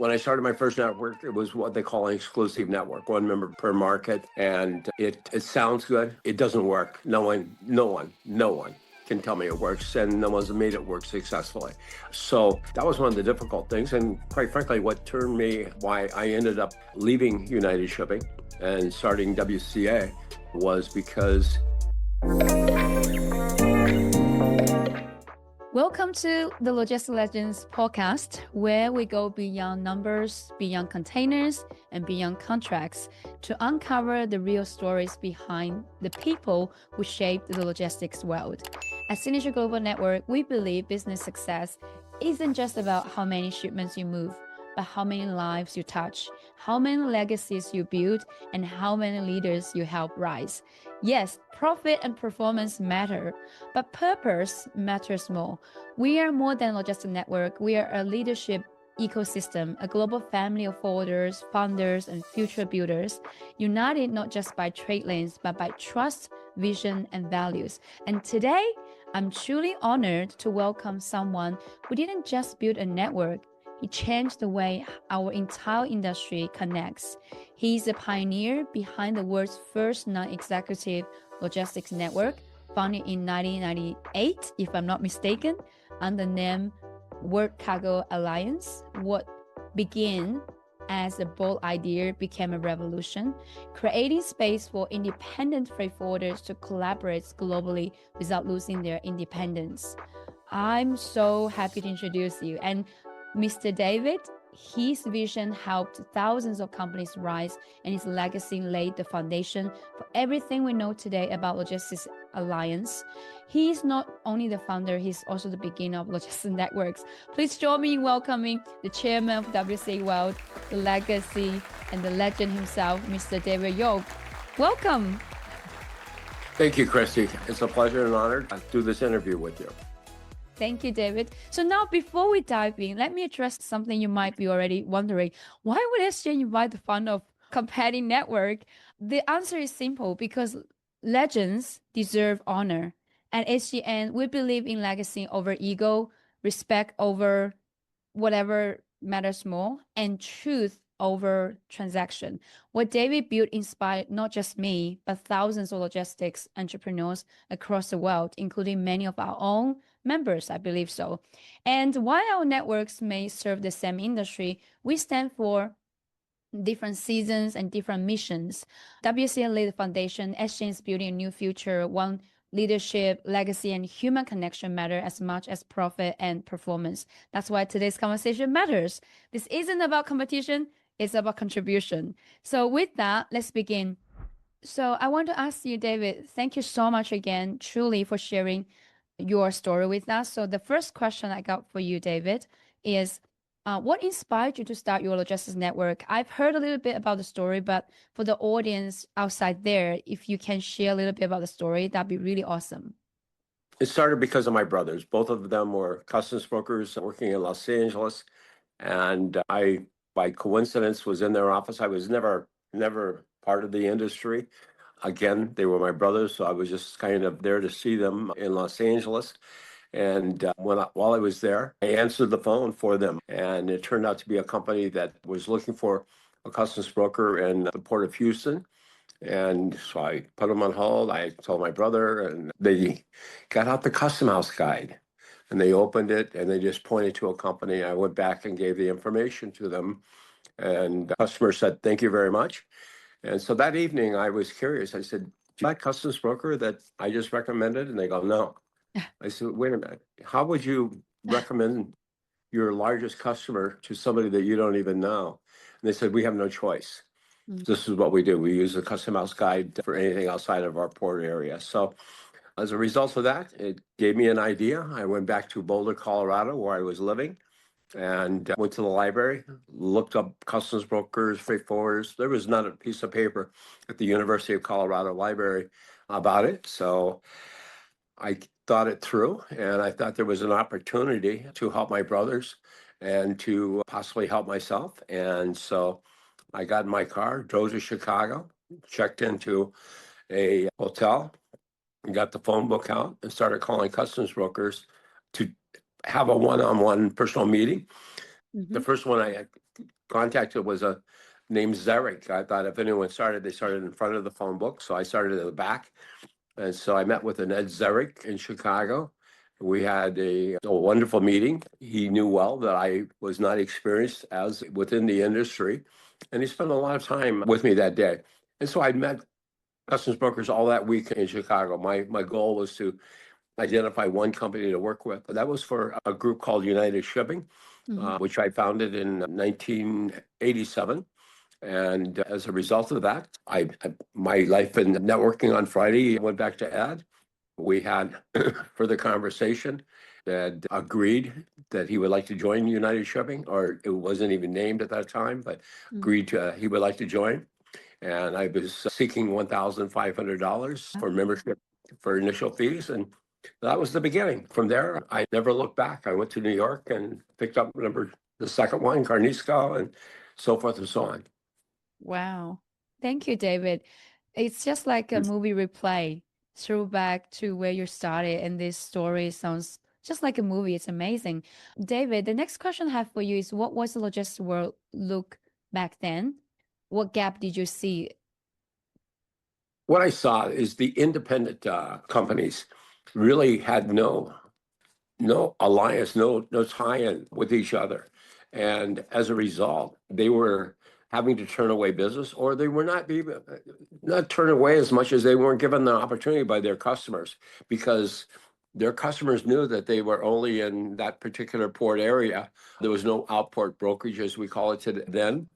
When I started my first network, it was what they call an exclusive network, one member per market. And it sounds good. It doesn't work. No one can tell me it works, and no one's made it work successfully. So that was one of the difficult things. And quite frankly, why I ended up leaving United Shipping and starting WCA was because. Welcome to the Logistics Legends podcast, where we go beyond numbers, beyond containers, and beyond contracts to uncover the real stories behind the people who shaped the logistics world. At Signature Global Network, we believe business success isn't just about how many shipments you move, but how many lives you touch, how many legacies you build, and how many leaders you help rise. Yes, profit and performance matter, but purpose matters more. We are more than a logistics network. We are a leadership ecosystem, a global family of forwarders, founders, and future builders, united not just by trade lanes, but by trust, vision, and values. And today, I'm truly honored to welcome someone who didn't just build a network. He changed the way our entire industry connects. He's a pioneer behind the world's first non-executive logistics network, founded in 1998, if I'm not mistaken, under the name World Cargo Alliance. What began as a bold idea became a revolution, creating space for independent freight forwarders to collaborate globally without losing their independence. I'm so happy to introduce you. And Mr. David, his vision helped thousands of companies rise, and his legacy laid the foundation for everything we know today about Logistics Alliance. He is not only the founder, he's also the beginner of Logistics Networks. Please join me in welcoming the chairman of WCA World, the legacy and the legend himself, Mr. David Yokeum. Welcome. Thank you, Christy. It's a pleasure and honor to do this interview with you. Thank you, David. So now, before we dive in, let me address something you might be already wondering. Why would SJ invite the founder of Competing Network? The answer is simple, because legends deserve honor. At SGN, we believe in legacy over ego, respect over whatever matters more, and truth over transaction. What David built inspired not just me, but thousands of logistics entrepreneurs across the world, including many of our own members, I believe so. And while our networks may serve the same industry, we stand for different seasons and different missions. WCA laid the foundation. SGN is building a new future, one leadership, legacy, and human connection matter as much as profit and performance. That's why today's conversation matters. This isn't about competition, it's about contribution. So with that, let's begin. So I want to ask you, David, thank you so much again, truly, for sharing your story with us. So the first question I got for you, David, is what inspired you to start your logistics network? I've heard a little bit about the story, but for the audience outside there, if you can share a little bit about the story, that'd be really awesome. It started because of my brothers. Both of them were customs brokers working in Los Angeles. And I, by coincidence, was in their office. I was never part of the industry. Again, they were my brothers, so I was just kind of there to see them in Los Angeles. And while I was there, I answered the phone for them. And it turned out to be a company that was looking for a customs broker in the Port of Houston. And so I put them on hold. I told my brother, and they got out the Custom House guide. And they opened it, and they just pointed to a company. I went back and gave the information to them. And the customer said, "Thank you very much." And so that evening, I was curious. I said, "Do you like customs broker that I just recommended?" And they go, "No." I said, "Wait a minute. How would you recommend your largest customer to somebody that you don't even know?" And they said, "We have no choice. This is what we do. We use the Custom House guide for anything outside of our port area." So as a result of that, it gave me an idea. I went back to Boulder, Colorado, where I was living, and went to the library, looked up customs brokers, freight forwarders. There was not a piece of paper at the University of Colorado Library about it. So I thought it through, and I thought there was an opportunity to help my brothers and to possibly help myself. And so I got in my car, drove to Chicago, checked into a hotel, and got the phone book out and started calling customs brokers to have a one-on-one personal meeting. The first one I contacted was a named Zarek. I thought if anyone started, they started in front of the phone book. So I started at the back. And so I met with an Ed Zarek in Chicago. We had a wonderful meeting. He knew well that I was not experienced as within the industry. And he spent a lot of time with me that day. And so I met customs brokers all that week in Chicago. My goal was to identify one company to work with. That was for a group called United Shipping, which I founded in 1987. And as a result of that, my life in networking on Friday went back to Ed. We had further conversation. Ed agreed that he would like to join United Shipping, or it wasn't even named at that time, but agreed he would like to join. And I was seeking $1,500 for membership for initial fees. And that was the beginning. From there, I never looked back. I went to New York and picked up the second one, 𝐿005, and so forth and so on. Wow. Thank you, David. It's just like a movie replay, through back to where you started. And this story sounds just like a movie. It's amazing. David, the next question I have for you is, what was the logistics world look back then? What gap did you see? What I saw is the independent companies really had no alliance, no tie-in with each other. And as a result, they were having to turn away business, or they were not turn away as much as they weren't given the opportunity by their customers, because their customers knew that they were only in that particular port area. There was no outport brokerage, as we call it then.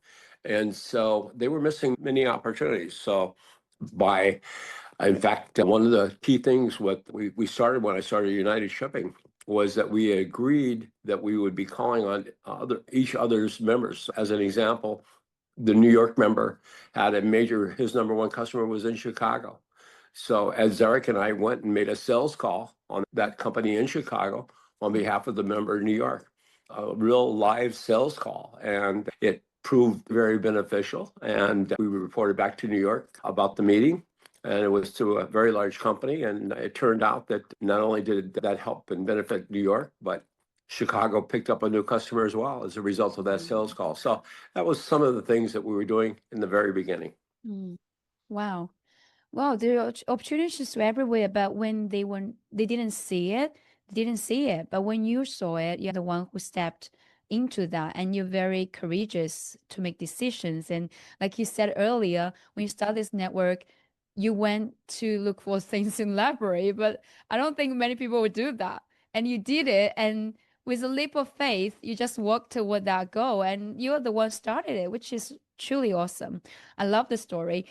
And so they were missing many opportunities. So in fact, one of the key things we started when I started United Shipping was that we agreed that we would be calling on each other's members. As an example, the New York member had his number one customer was in Chicago. So as Zarek and I went and made a sales call on that company in Chicago on behalf of the member in New York, a real live sales call. And it proved very beneficial. And we reported back to New York about the meeting. And it was to a very large company. And it turned out that not only did that help and benefit New York, but Chicago picked up a new customer as well as a result of that sales call. So that was some of the things that we were doing in the very beginning. Wow. Well, the opportunities were everywhere, but when they didn't see it. But when you saw it, you're the one who stepped into that, and you're very courageous to make decisions. And like you said earlier, when you start this network, you went to look for things in library, but I don't think many people would do that. And you did it, and with a leap of faith, you just walked toward that goal, and you're the one started it, which is truly awesome. I love the story.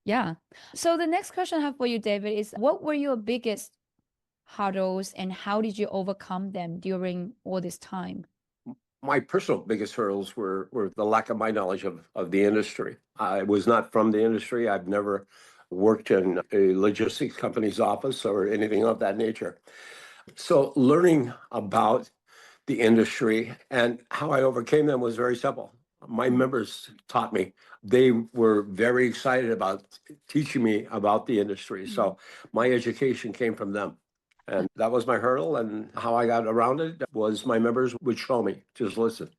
Yeah. So the next question I have for you, David, is what were your biggest hurdles and how did you overcome them during all this time? My personal biggest hurdles were the lack of my knowledge of the industry. I was not from the industry. I've never worked in a logistics company's office or anything of that nature. So learning about the industry and how I overcame them was very simple. My members taught me. They were very excited about teaching me about the industry. So my education came from them. And that was my hurdle. And how I got around it was my members would show me, just listen.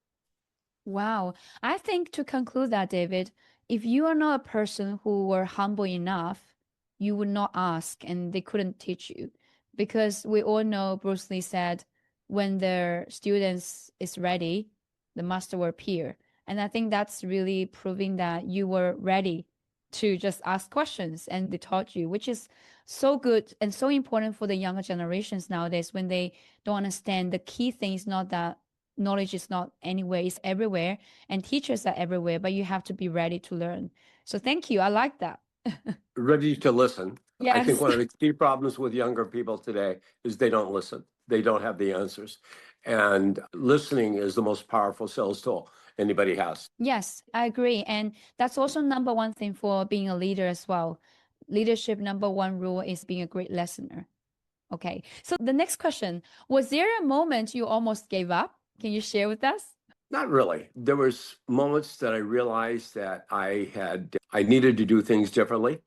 Wow. I think to conclude that, David, if you are not a person who were humble enough, you would not ask and they couldn't teach you. Because we all know Bruce Lee said, when the students is ready, the master will appear. And I think that's really proving that you were ready to just ask questions and they taught you, which is so good and so important for the younger generations nowadays when they don't understand. The key thing is not that knowledge is not anywhere, it's everywhere, and teachers are everywhere, but you have to be ready to learn. So thank you. I like that. Ready to listen. Yes. I think one of the key problems with younger people today is they don't listen. They don't have the answers. And listening is the most powerful sales tool anybody has. Yes, I agree. And that's also number one thing for being a leader as well. Leadership number one rule is being a great listener. Okay. So the next question, was there a moment you almost gave up? Can you share with us? Not really. There was moments that I realized that I needed to do things differently.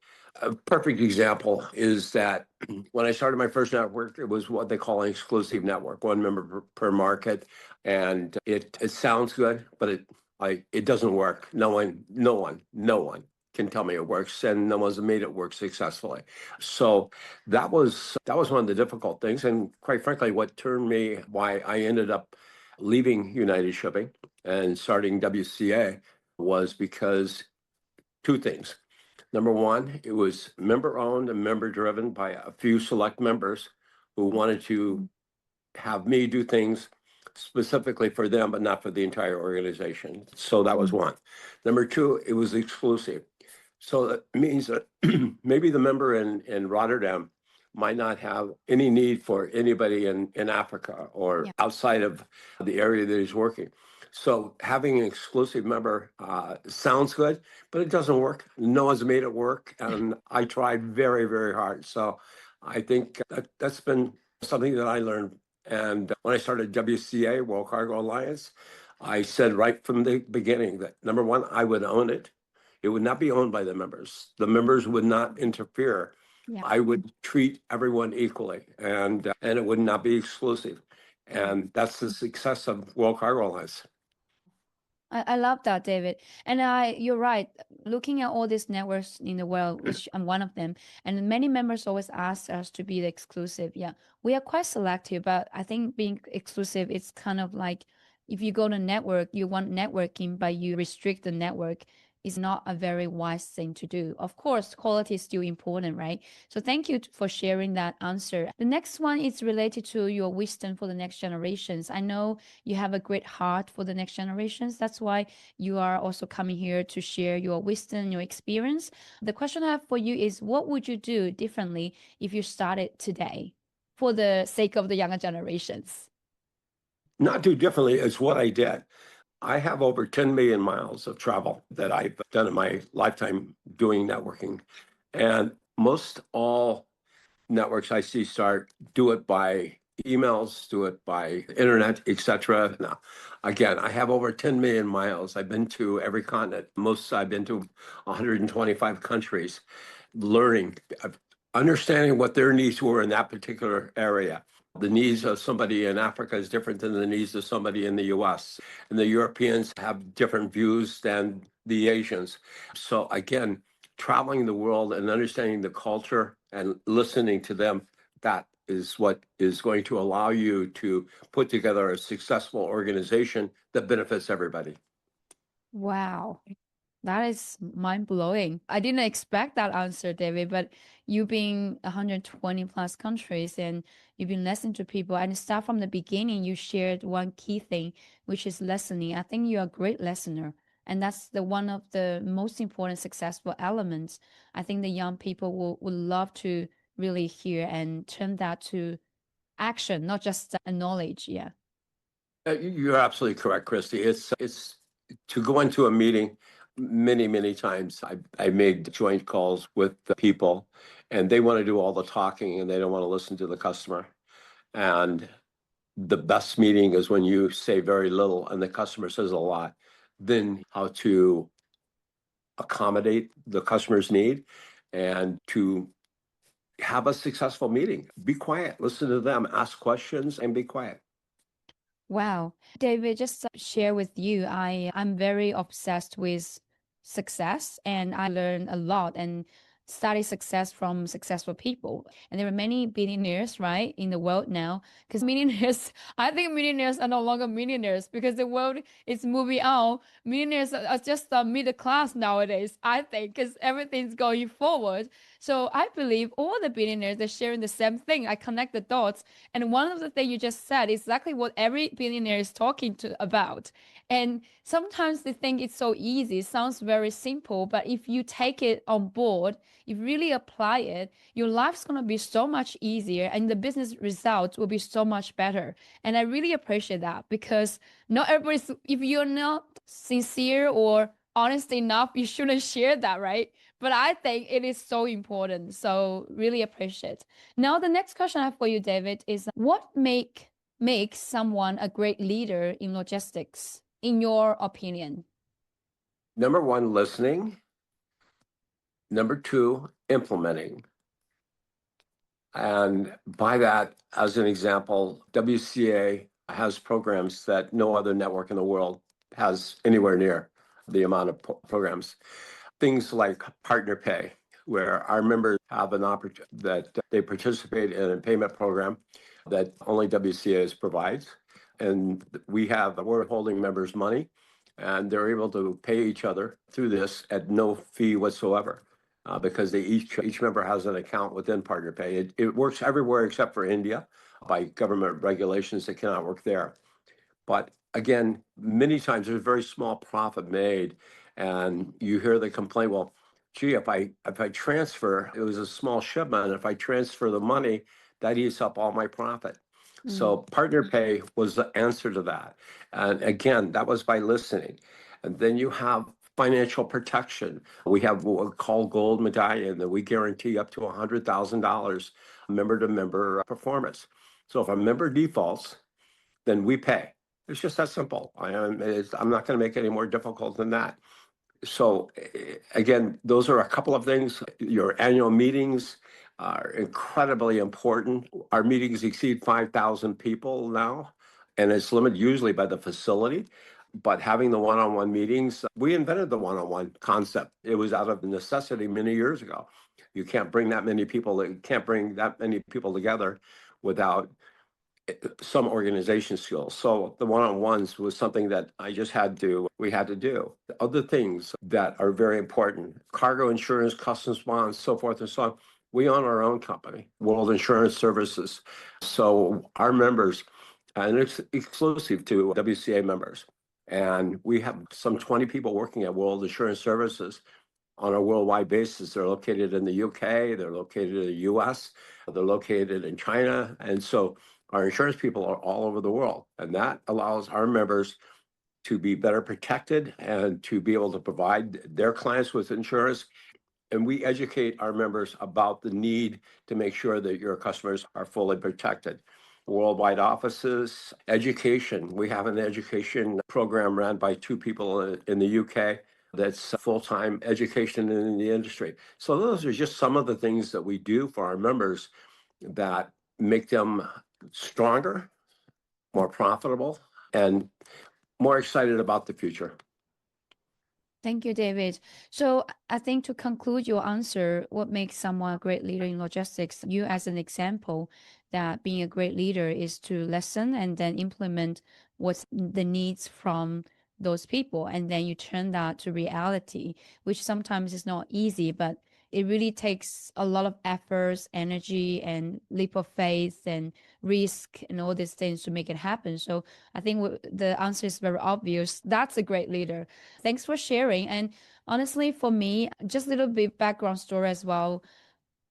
A perfect example is that when I started my first network, it was what they call an exclusive network, one member per market. And it sounds good, but it doesn't work. No one can tell me it works, and no one's made it work successfully. So that was one of the difficult things, and quite frankly, why I ended up leaving United Shipping and starting WCA was because two things. Number one, it was member owned and member driven by a few select members who wanted to have me do things specifically for them, but not for the entire organization. So that was one. Number two, it was exclusive. So that means that maybe the member in Rotterdam might not have any need for anybody in Africa or outside of the area that he's working. So having an exclusive member sounds good, but it doesn't work. No one's made it work. And I tried very, very hard. So I think that's been something that I learned. And when I started WCA, World Cargo Alliance, I said right from the beginning that number one, I would own it. It would not be owned by the members. The members would not interfere. Yeah. I would treat everyone equally, and it would not be exclusive. And that's the success of World Cargo Alliance. I love that, David. And you're right. Looking at all these networks in the world, which I'm one of them, and many members always ask us to be the exclusive. Yeah, we are quite selective, but I think being exclusive, it's kind of like if you go to network, you want networking, but you restrict the network, is not a very wise thing to do. Of course, quality is still important, right? So thank you for sharing that answer. The next one is related to your wisdom for the next generations. I know you have a great heart for the next generations. That's why you are also coming here to share your wisdom, your experience. The question I have for you is, what would you do differently if you started today for the sake of the younger generations? Not do differently is what I did. I have over 10 million miles of travel that I've done in my lifetime doing networking. And most all networks I see do it by emails, do it by internet, etc. Now, again, I have over 10 million miles. I've been to every continent. I've been to 125 countries, learning, understanding what their needs were in that particular area. The needs of somebody in Africa is different than the needs of somebody in the US. And the Europeans have different views than the Asians. So again, traveling the world and understanding the culture and listening to them, that is what is going to allow you to put together a successful organization that benefits everybody. Wow. That is mind-blowing. I didn't expect that answer, David, but you've been 120 plus countries and you've been listening to people. And start from the beginning, you shared one key thing, which is listening. I think you're a great listener. And that's one of the most important successful elements. I think the young people would love to really hear and turn that to action, not just a knowledge. Yeah. You're absolutely correct, Christy. It's to go into a meeting. Many times I made joint calls with the people, and they want to do all the talking and they don't want to listen to the customer. And the best meeting is when you say very little and the customer says a lot. Then how to accommodate the customer's need and to have a successful meeting. Be quiet, listen to them, ask questions, and be quiet. Wow. David, just to share with you, I'm very obsessed with success and I learn a lot and study success from successful people. And there are many billionaires, right, in the world now. Because millionaires, I think millionaires are no longer millionaires because the world is moving on. Millionaires are just middle class nowadays, I think, because everything's going forward. So I believe all the billionaires, they're sharing the same thing. I connect the dots. And one of the things you just said is exactly what every billionaire is talking about. And sometimes they think it's so easy, it sounds very simple, but if you take it on board, you really apply it, your life's going to be so much easier and the business results will be so much better. And I really appreciate that because not everybody's, if you're not sincere or honest enough, you shouldn't share that, right? But I think it is so important. So really appreciate. Now, the next question I have for you, David, is what makes someone a great leader in logistics, in your opinion? Number one, listening. Number two, implementing. And by that, as an example, WCA has programs that no other network in the world has anywhere near the amount of programs. Things like partner pay, where our members have an opportunity that they participate in a payment program that only WCA's provides. And we're holding members' money, and they're able to pay each other through this at no fee whatsoever. Because each member has an account within partner pay. It works everywhere except for India. By government regulations, it cannot work there. But again, many times there's very small profit made, and you hear the complaint, well, gee, if I transfer, it was a small shipment, if I transfer the money, that eats up all my profit. So partner pay was the answer to that. And again, that was by listening. And then you have financial protection. We have what we call gold medallion that we guarantee up to $100,000 member to member performance. So if a member defaults, then we pay. It's just that simple. I'm not going to make it any more difficult than that. So again, those are a couple of things. Your annual meetings are incredibly important. Our meetings exceed 5,000 people now, and it's limited usually by the facility. But having the one-on-one meetings, we invented the one-on-one concept. It was out of necessity many years ago. You can't bring that many people together without some organization skills. So the one-on-ones was something that we had to do. Other things that are very important, cargo insurance, customs bonds, so forth and so on. We own our own company, World Insurance Services. So our members, and it's exclusive to WCA members. And we have some 20 people working at World Insurance Services on a worldwide basis. They're located in the UK, they're located in the US, they're located in China. And so our insurance people are all over the world. And that allows our members to be better protected and to be able to provide their clients with insurance. And we educate our members about the need to make sure that your customers are fully protected. Worldwide offices, education. We have an education program run by two people in the UK that's full-time education in the industry. So those are just some of the things that we do for our members that make them stronger, more profitable, and more excited about the future. Thank you, David. So I think to conclude your answer, what makes someone a great leader in logistics, you as an example that being a great leader is to listen and then implement what's the needs from those people. And then you turn that to reality, which sometimes is not easy, but it really takes a lot of efforts, energy, and leap of faith and risk and all these things to make it happen. So I think the answer is very obvious. That's a great leader. Thanks for sharing. And honestly, for me, just a little bit background story as well.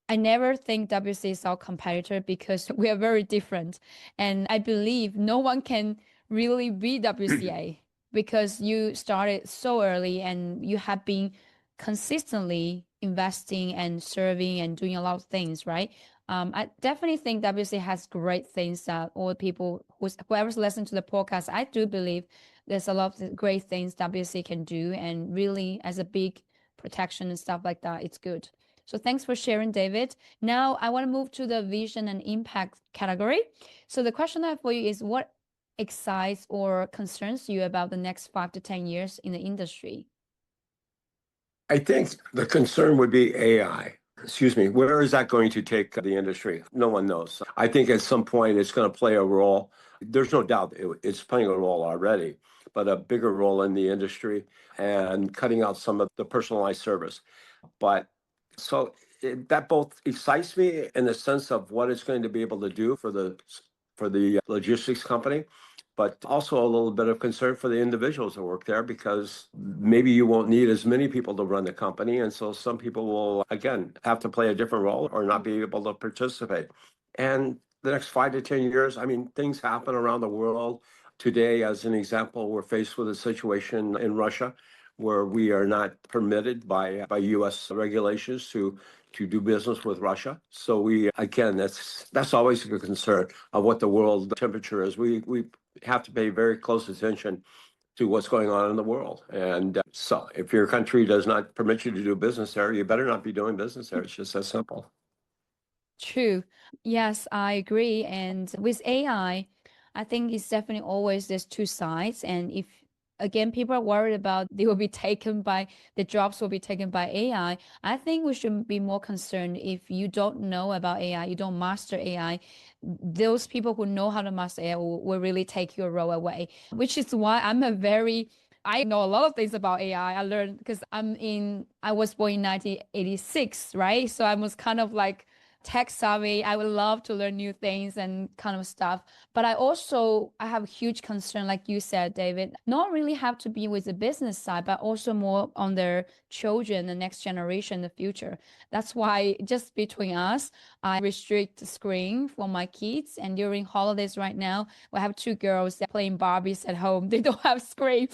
I never think WCA is our competitor because we are very different. And I believe no one can really beat WCA because you started so early and you have been consistently investing and serving and doing a lot of things, right? I definitely think WCA has great things that all people, whoever's listening to the podcast, I do believe there's a lot of great things WCA can do, and really as a big protection and stuff like that, it's good. So thanks for sharing, David. Now I want to move to the vision and impact category. So the question I have for you is, what excites or concerns you about the next 5 to 10 years in the industry? I think the concern would be AI. Where is that going to take the industry? No one knows. I think at some point it's going to play a role. There's no doubt it's playing a role already, but a bigger role in the industry and cutting out some of the personalized service. But so that both excites me in the sense of what it's going to be able to do for the logistics company, but also a little bit of concern for the individuals that work there, because maybe you won't need as many people to run the company. And so some people will, again, have to play a different role or not be able to participate. And the next 5 to 10 years, I mean, things happen around the world. Today, as an example, we're faced with a situation in Russia where we are not permitted by U.S. regulations to do business with Russia. So that's always a concern of what the world temperature is. We have to pay very close attention to what's going on in the world. And so if your country does not permit you to do business there, you better not be doing business there. It's just that simple. True. Yes, I agree. And with AI, I think it's definitely always there's two sides. And if again, people are worried about they will be taken by, the jobs will be taken by AI. I think we should be more concerned if you don't know about AI, you don't master AI, those people who know how to master AI will really take your role away, which is why I know a lot of things about AI. I learned because I was born in 1986, right? So I was kind of like tech savvy. I would love to learn new things and kind of stuff. But I have a huge concern, like you said, David, not really have to be with the business side, but also more on their children, the next generation, the future. That's why, just between us, I restrict the screen for my kids. And during holidays right now, we have two girls that playing Barbies at home. They don't have screen.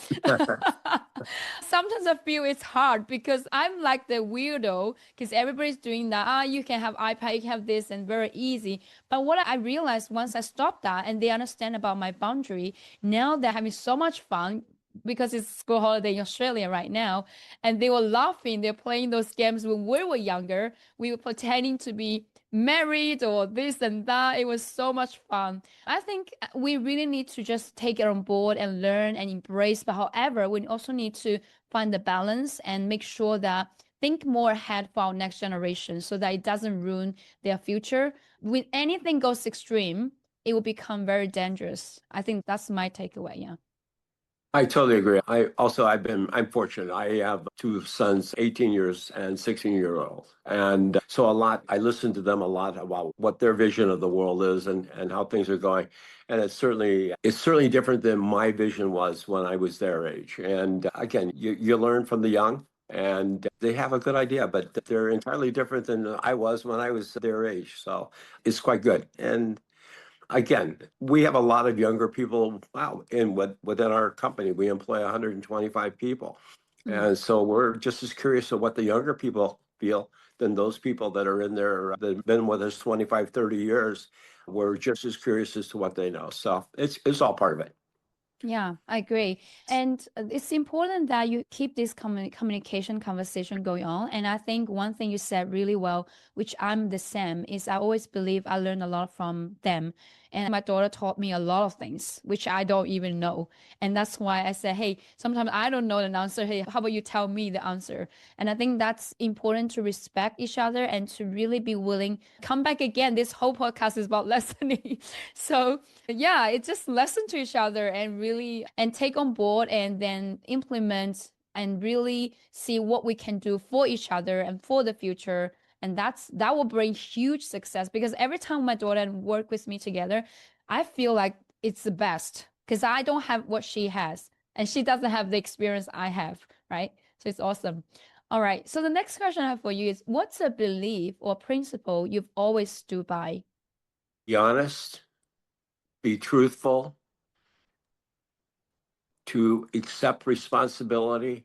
Sometimes I feel it's hard because I'm like the weirdo because everybody's doing that. You can have iPad, you can have this, and very easy. But what I realized once I stopped that and they understand about my boundary, now they're having so much fun because it's school holiday in Australia right now. And they were laughing. They're playing those games when we were younger. We were pretending to be married or this and that. It was so much fun. I think we really need to just take it on board and learn and embrace. But however, we also need to find the balance and make sure that think more ahead for our next generation so that it doesn't ruin their future. When anything goes extreme, it will become very dangerous. I think that's my takeaway. Yeah. I totally agree. I'm fortunate. I have two sons, 18 years and 16-year-old. And so I listen to them a lot about what their vision of the world is and how things are going. And it's certainly different than my vision was when I was their age. And again, you learn from the young and they have a good idea, but they're entirely different than I was when I was their age. So it's quite good. And again, we have a lot of younger people. Wow, within our company, we employ 125 people, and so we're just as curious of what the younger people feel than those people that are in there that have been with us 25, 30 years. We're just as curious as to what they know. So it's all part of it. Yeah, I agree. And it's important that you keep this communication conversation going on. And I think one thing you said really well, which I'm the same, is I always believe I learn a lot from them. And my daughter taught me a lot of things, which I don't even know. And that's why I said, hey, sometimes I don't know the answer. Hey, how about you tell me the answer? And I think that's important to respect each other and to really be willing. Come back again. This whole podcast is about listening. So yeah, it's just listen to each other and really and take on board and then implement and really see what we can do for each other and for the future. And that will bring huge success because every time my daughter work with me together, I feel like it's the best because I don't have what she has and she doesn't have the experience I have, right? So it's awesome. All right. So the next question I have for you is, what's a belief or principle you've always stood by? Be honest, be truthful, to accept responsibility,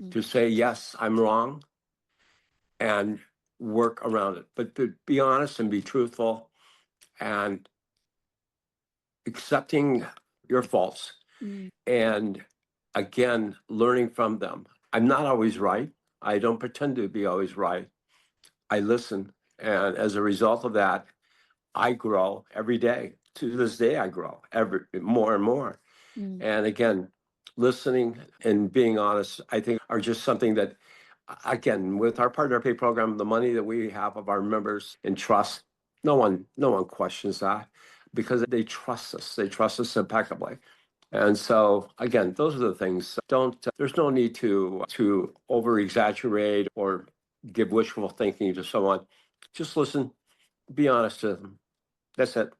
to say, yes, I'm wrong, and work around it. But to be honest and be truthful and accepting your faults and again, learning from them. I'm not always right. I don't pretend to be always right. I listen. And as a result of that, I grow every day. To this day, I grow more and more. And again, listening and being honest, I think are just something that, again, with our partner pay program, the money that we have of our members in trust, no one questions that because they trust us. They trust us impeccably. And so, again, those are the things. There's no need to over exaggerate or give wishful thinking to someone. Just listen, be honest to them. That's it.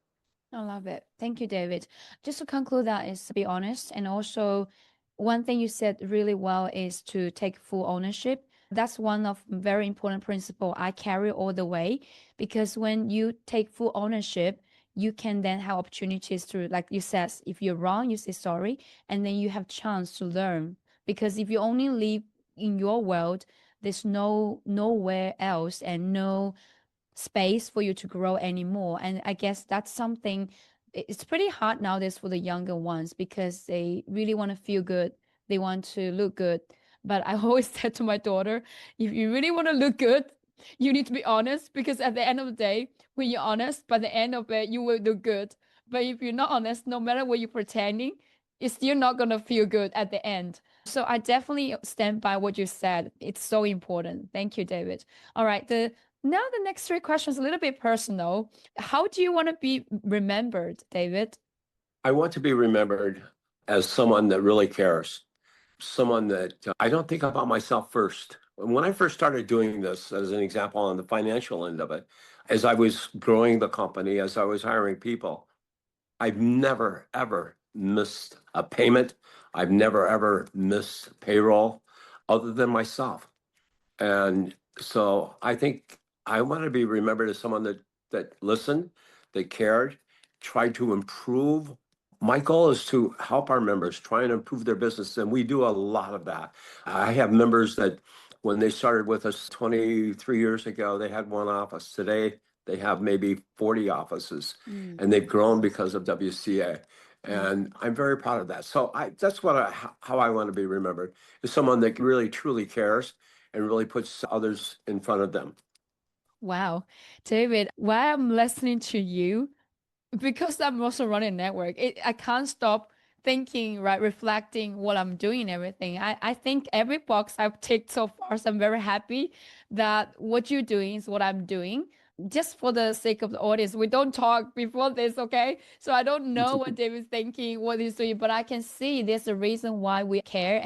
I love it. Thank you, David. Just to conclude that is to be honest. And also one thing you said really well is to take full ownership. That's one of very important principle I carry all the way because when you take full ownership, you can then have opportunities to, like you said, if you're wrong, you say sorry, and then you have chance to learn. Because if you only live in your world, there's nowhere else and no space for you to grow anymore. And I guess that's something, it's pretty hard nowadays for the younger ones because they really want to feel good. They want to look good. But I always said to my daughter, if you really want to look good, you need to be honest because at the end of the day, when you're honest, by the end of it, you will look good. But if you're not honest, no matter what you're pretending, it's still not going to feel good at the end. So I definitely stand by what you said. It's so important. Thank you, David. All right. Now the next three questions a little bit personal. How do you want to be remembered, David? I want to be remembered as someone that really cares, someone that I don't think about myself first. When I first started doing this, as an example, on the financial end of it, as I was growing the company, as I was hiring people, I've never, ever missed a payment. I've never, ever missed payroll other than myself. And so I think I want to be remembered as someone that listened, that cared, tried to improve. My goal is to help our members try and improve their business, and we do a lot of that. I have members that when they started with us 23 years ago, they had one office. Today, they have maybe 40 offices, and they've grown because of WCA. And I'm very proud of that. So that's how I want to be remembered, is someone that really, truly cares and really puts others in front of them. Wow. David, while I'm listening to you, because I'm also running a network, I can't stop thinking, right, reflecting what I'm doing and everything. I think every box I've ticked so far, so I'm very happy that what you're doing is what I'm doing. Just for the sake of the audience, we don't talk before this, okay? So I don't know what David's thinking, what he's doing, but I can see there's a reason why we care.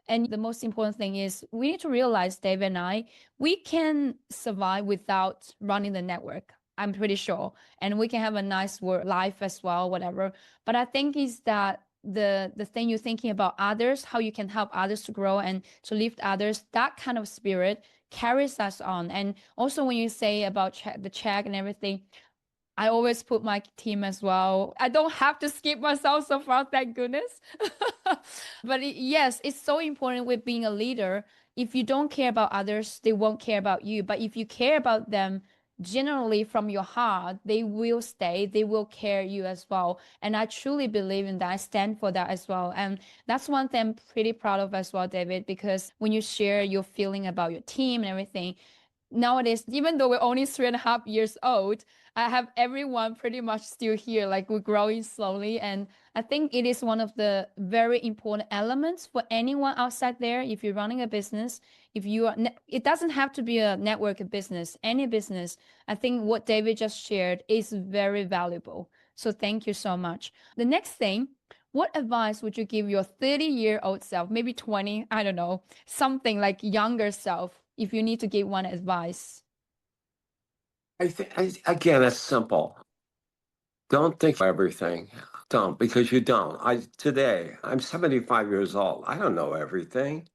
And the most important thing is we need to realize, David and I, we can survive without running the network. I'm pretty sure. And we can have a nice work life as well, whatever. But I think is that the thing you're thinking about others, how you can help others to grow and to lift others, that kind of spirit carries us on. And also when you say about the check and everything, I always put my team as well. I don't have to skip myself so far, thank goodness. But yes, it's so important with being a leader. If you don't care about others, they won't care about you. But if you care about them generally from your heart, they will stay, they will care you as well. And I truly believe in that. I stand for that as well. And that's one thing I'm pretty proud of as well, David, because when you share your feeling about your team and everything, nowadays, even though we're only 3.5 years old, I have everyone pretty much still here. Like we're growing slowly. And I think it is one of the very important elements for anyone outside there. If you're running a business, if you are, it doesn't have to be a network business, any business. I think what David just shared is very valuable. So thank you so much. The next thing, what advice would you give your 30-year-old self, maybe 20, I don't know, something like younger self, if you need to give one advice? I think, again, it's simple. Don't think of everything. Don't, because you don't. Today, I'm 75 years old. I don't know everything.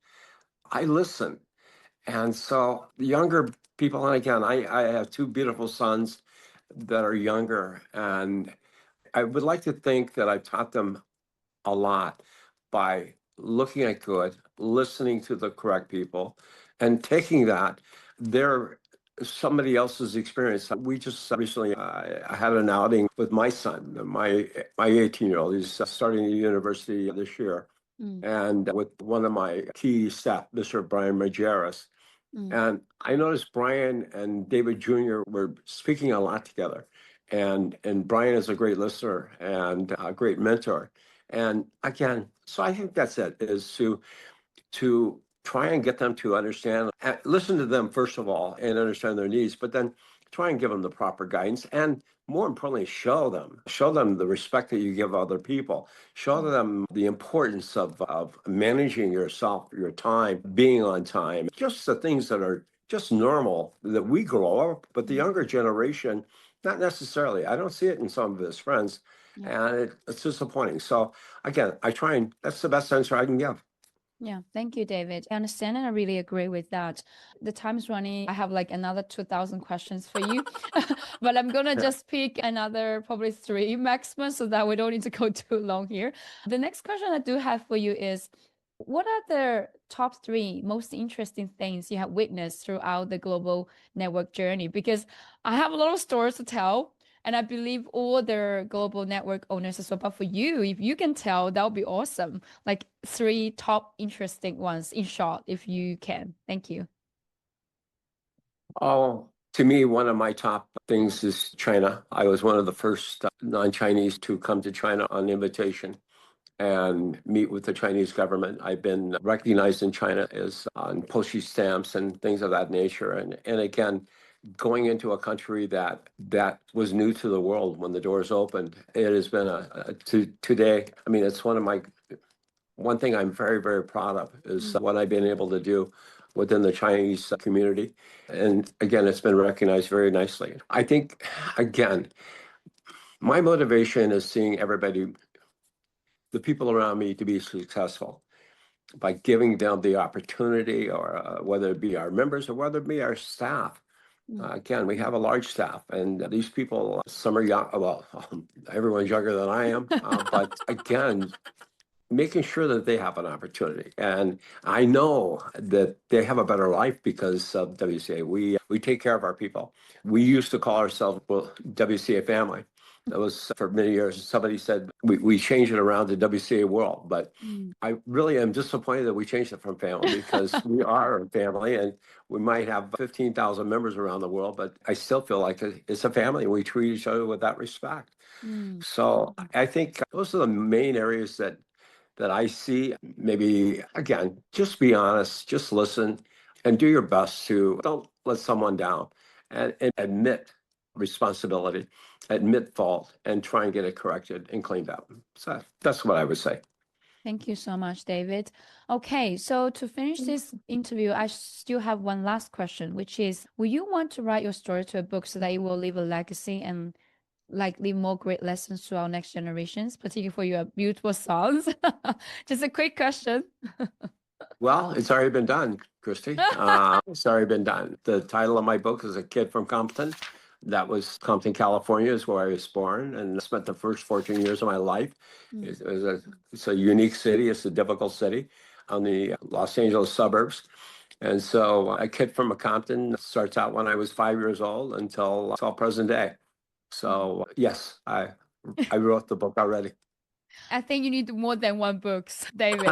I listen. And so the younger people, and again, I have two beautiful sons that are younger, and I would like to think that I've taught them a lot by looking at good, listening to the correct people, and taking that, their somebody else's experience. We just recently I had an outing with my son, my 18-year-old. He's starting the university this year, and with one of my key staff, Mr. Brian Majerus. And I noticed Brian and David Jr. were speaking a lot together. And Brian is a great listener and a great mentor. And again, so I think that's it, is to try and get them to understand, listen to them first of all and understand their needs, but then try and give them the proper guidance, and more importantly, show them the respect that you give other people, show them the importance of managing yourself, your time, being on time, just the things that are just normal that we grow up, but the younger generation, not necessarily. I don't see it in some of his friends, and it's disappointing. So again, that's the best answer I can give. Yeah, thank you, David. I understand and I really agree with that. The time's running. I have like another 2,000 questions for you, but I'm gonna just pick another probably 3 maximum so that we don't need to go too long here. The next question I do have for you is, what are the top 3 most interesting things you have witnessed throughout the global network journey? Because I have a lot of stories to tell, and I believe all the global network owners as well. But for you, if you can tell, that would be awesome. Like 3 top interesting ones in short, if you can. Thank you. Oh, to me, one of my top things is China. I was one of the first non-Chinese to come to China on invitation. and meet with the Chinese government. I've been recognized in China as on postage stamps and things of that nature. And again, going into a country that was new to the world when the doors opened, it has been to today. I mean, it's one thing I'm very, very proud of is what I've been able to do within the Chinese community. And again, it's been recognized very nicely. I think, again, my motivation is seeing everybody, the people around me, to be successful by giving them the opportunity, or whether it be our members or whether it be our staff. Again, we have a large staff, and these people, some are young, well, everyone's younger than I am, but again, making sure that they have an opportunity. And I know that they have a better life because of WCA. We take care of our people. We used to call ourselves, well, WCA family. That was for many years. Somebody said we changed it around to WCA World, but I really am disappointed that we changed it from family, because we are a family, and we might have 15,000 members around the world, but I still feel like it's a family, and we treat each other with that respect. So I think those are the main areas that I see. Maybe, again, just be honest, just listen, and do your best to don't let someone down, and admit responsibility, admit fault, and try and get it corrected and cleaned up. So that's what I would say. Thank you so much, David. Okay, so to finish this interview, I still have one last question, which is, will you want to write your story to a book so that it will leave a legacy and like leave more great lessons to our next generations, particularly for your beautiful sons? Just a quick question. Well, it's already been done, Christy. It's already been done. The title of my book is A Kid from Compton. That was Compton, California, is where I was born, and spent the first 14 years of my life. It's a unique city. It's a difficult city on the Los Angeles suburbs. And so A Kid from a Compton starts out when I was 5 years old until present day. So yes, I wrote the book already. I think you need more than one book, David.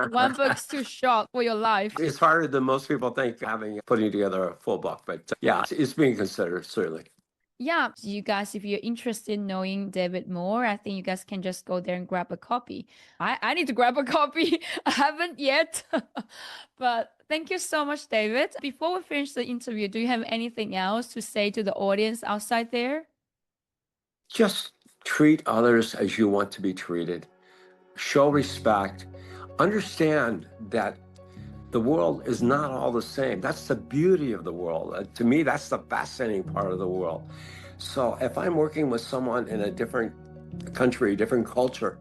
One book's too short for your life. It's harder than most people think, putting together a full book, but yeah, it's being considered, certainly. Yeah, you guys, if you're interested in knowing David more, I think you guys can just go there and grab a copy. I need to grab a copy. I haven't yet. But thank you so much, David. Before we finish the interview, do you have anything else to say to the audience outside there? Just treat others as you want to be treated. Show respect. Understand that the world is not all the same. That's the beauty of the world. To me, that's the fascinating part of the world. So if I'm working with someone in a different country, different culture,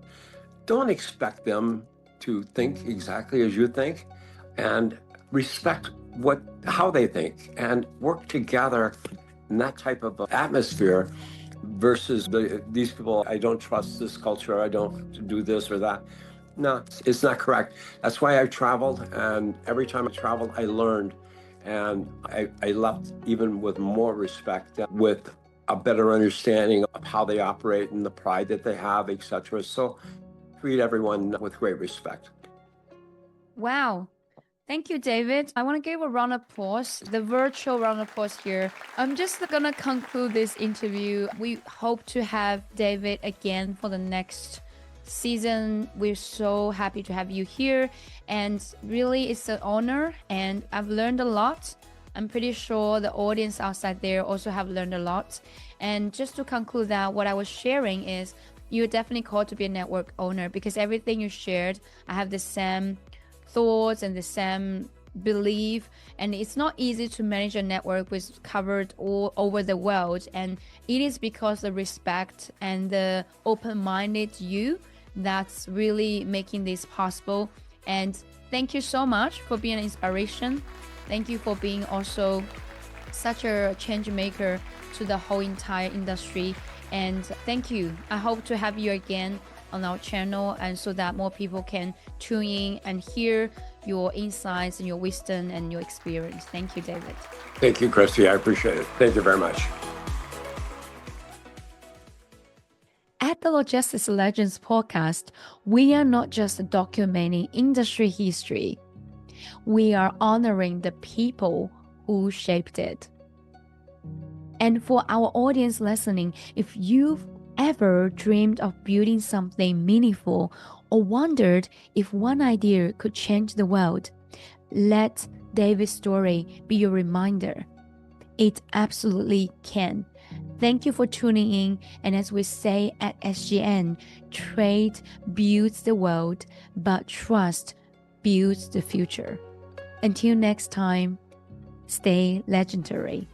don't expect them to think exactly as you think, and respect how they think, and work together in that type of atmosphere versus these people, I don't trust this culture, I don't do this or that. No, it's not correct. That's why I traveled, and every time I traveled, I learned, and I left even with more respect, with a better understanding of how they operate and the pride that they have, etc. So treat everyone with great respect. Wow. Thank you, David. I want to give a round of applause, the virtual round of applause here. I'm just going to conclude this interview. We hope to have David again for the next season. We're so happy to have you here, and really it's an honor, and I've learned a lot. I'm pretty sure the audience outside there also have learned a lot. And just to conclude that, what I was sharing is you're definitely called to be a network owner, because everything you shared, I have the same thoughts and the same belief, and it's not easy to manage a network with covered all over the world, and it is because the respect and the open-minded you that's really making this possible. And thank you so much for being an inspiration. Thank you for being also such a change maker to the whole entire industry, and thank you. I hope to have you again on our channel, and so that more people can tune in and hear your insights and your wisdom and your experience. Thank you, David. Thank you, Christy. I appreciate it. Thank you very much. At the Logistics Legends podcast, we are not just documenting industry history. We are honoring the people who shaped it. And for our audience listening, if you've ever dreamed of building something meaningful or wondered if one idea could change the world, let David's story be your reminder. It absolutely can. Thank you for tuning in. And as we say at SGN, trade builds the world, but trust builds the future. Until next time, stay legendary.